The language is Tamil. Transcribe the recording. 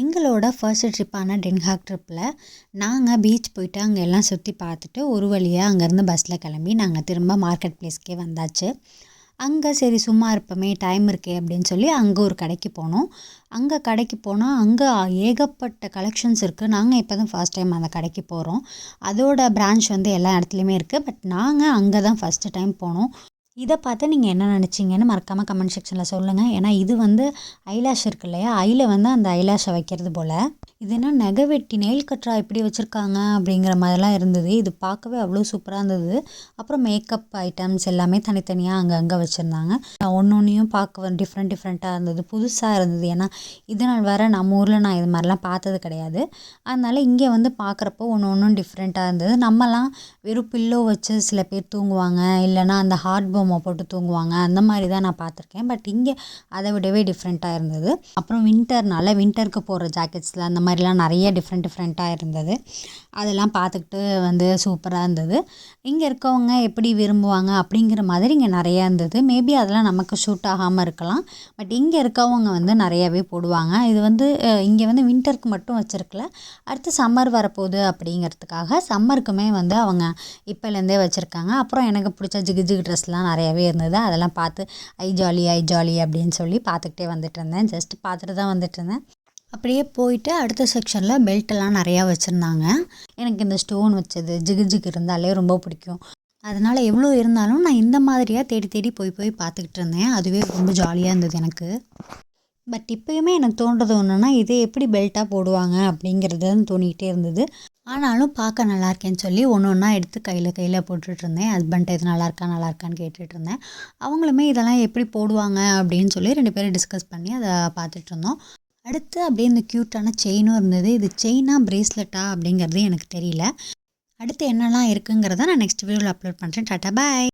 எங்களோட ஃபர்ஸ்ட் ட்ரிப்பான டென்ஹாக் ட்ரிப்பில் நாங்கள் பீச் போயிட்டு அங்கே எல்லாம் சுற்றி பார்த்துட்டு ஒரு வழியாக அங்கேருந்து பஸ்ஸில் கிளம்பி நாங்கள் திரும்ப மார்க்கெட் ப்ளேஸ்க்கே வந்தாச்சு. அங்கே சரி சும்மா இருப்போமே, டைம் இருக்கே அப்படின்னு சொல்லி அங்கே ஒரு கடைக்கு போனோம். அங்கே கடைக்கு போனால் அங்கே ஏகப்பட்ட கலெக்ஷன்ஸ் இருக்குது. நாங்கள் இப்போ தான் ஃபர்ஸ்ட் டைம் அந்த கடைக்கு போகிறோம். அதோட பிரான்ச் வந்து எல்லா இடத்துலையுமே இருக்குது. பட் நாங்கள் அங்கே தான் ஃபஸ்ட்டு டைம் போனோம். இதை பார்த்து நீங்கள் என்ன நினச்சிங்கன்னு மறக்காமல் கமெண்ட் செக்ஷனில் சொல்லுங்கள். ஏன்னா இது வந்து ஐலாஷ் இருக்கு இல்லையா, ஐயில் வந்து அந்த ஐலாஷை வைக்கிறது போல். இது என்ன நகை வெட்டி நெயில் கட்ரா இப்படி வச்சுருக்காங்க அப்படிங்கிற மாதிரிலாம் இருந்தது. இது பார்க்கவே அவ்வளோ சூப்பராக இருந்தது. அப்புறம் மேக்கப் ஐட்டம்ஸ் எல்லாமே தனித்தனியாக அங்கங்கே வச்சுருந்தாங்க. ஒன்று ஒன்றையும் பார்க்க டிஃப்ரெண்ட்டாக இருந்தது, புதுசாக இருந்தது. ஏன்னா இது நாள் வர நம்ம ஊரில் நான் இது மாதிரிலாம் பார்த்தது கிடையாது. அதனால் இங்கே வந்து பார்க்குறப்போ ஒன்றும் டிஃப்ரெண்ட்டாக இருந்தது. நம்மலாம் வெறும் பில்லோ வச்சு சில பேர் தூங்குவாங்க, இல்லைனா அந்த ஹார்ட் பொம்மை போட்டு தூங்குவாங்க, அந்த மாதிரி தான் நான் பார்த்துருக்கேன். பட் இங்கே அதை விடவே டிஃப்ரெண்ட்டாக இருந்தது. அப்புறம் வின்டருக்கு போடுற ஜாக்கெட்ஸில் அந்த மாதிரிலாம் நிறைய டிஃப்ரெண்ட்டாக இருந்தது. அதெல்லாம் பார்த்துக்கிட்டு வந்து சூப்பராக இருந்தது. இங்கே இருக்கவங்க எப்படி விரும்புவாங்க அப்படிங்கிற மாதிரி இங்கே நிறையா இருந்தது. மேபி அதெல்லாம் நமக்கு ஷூட் ஆகாமல் இருக்கலாம். பட் இங்கே இருக்கவங்க வந்து நிறையாவே போடுவாங்க. இது வந்து இங்கே வந்து வின்டருக்கு மட்டும் வச்சுருக்கல, அடுத்து சம்மர் வரப்போகுது அப்படிங்கிறதுக்காக சம்மருக்குமே வந்து அவங்க இப்போலேருந்தே வச்சுருக்காங்க. அப்புறம் எனக்கு பிடிச்ச ஜிகு ட்ரெஸ்லாம் நிறையாவே இருந்தது. அதெல்லாம் பார்த்து ஐ ஜாலி அப்படின்னு சொல்லி பார்த்துக்கிட்டே வந்துட்டு இருந்தேன். ஜஸ்ட் பார்த்துட்டு தான் வந்துட்டு இருந்தேன். அப்படியே போயிட்டு அடுத்த செக்ஷனில் பெல்ட்டெல்லாம் நிறையா வச்சுருந்தாங்க. எனக்கு இந்த ஸ்டோன் வச்சது ஜிகு இருந்தாலே ரொம்ப பிடிக்கும். அதனால் எவ்வளோ இருந்தாலும் நான் இந்த மாதிரியாக தேடி போய் பார்த்துக்கிட்டு இருந்தேன். அதுவே ரொம்ப ஜாலியாக இருந்தது எனக்கு. பட் இப்போயுமே எனக்கு தோன்றது ஒன்றுனா, இதே எப்படி பெல்ட்டாக போடுவாங்க அப்படிங்கிறது தோணிக்கிட்டே இருந்தது. ஆனாலும் பார்க்க நல்லா இருக்கேன்னு சொல்லி ஒன்றா எடுத்து கையில் போட்டுட்டு இருந்தேன். ஹஸ்பண்ட்டை இது நல்லாயிருக்கான்னு கேட்டுட்டு இருந்தேன். அவங்களுமே இதெல்லாம் எப்படி போடுவாங்க அப்படின்னு சொல்லி 2 பேரும் டிஸ்கஸ் பண்ணி அதை பார்த்துட்டு இருந்தோம். அடுத்து அப்படியே இந்த க்யூட்டான செயினும் இருந்தது. இது செயினா பிரேஸ்லெட்டா அப்படிங்கிறது எனக்கு தெரியல. அடுத்து என்னெல்லாம் இருக்குங்கிறத நான் நெக்ஸ்ட் வீடியோவில் அப்லோட் பண்ணுறேன். டாட்டா பாய்.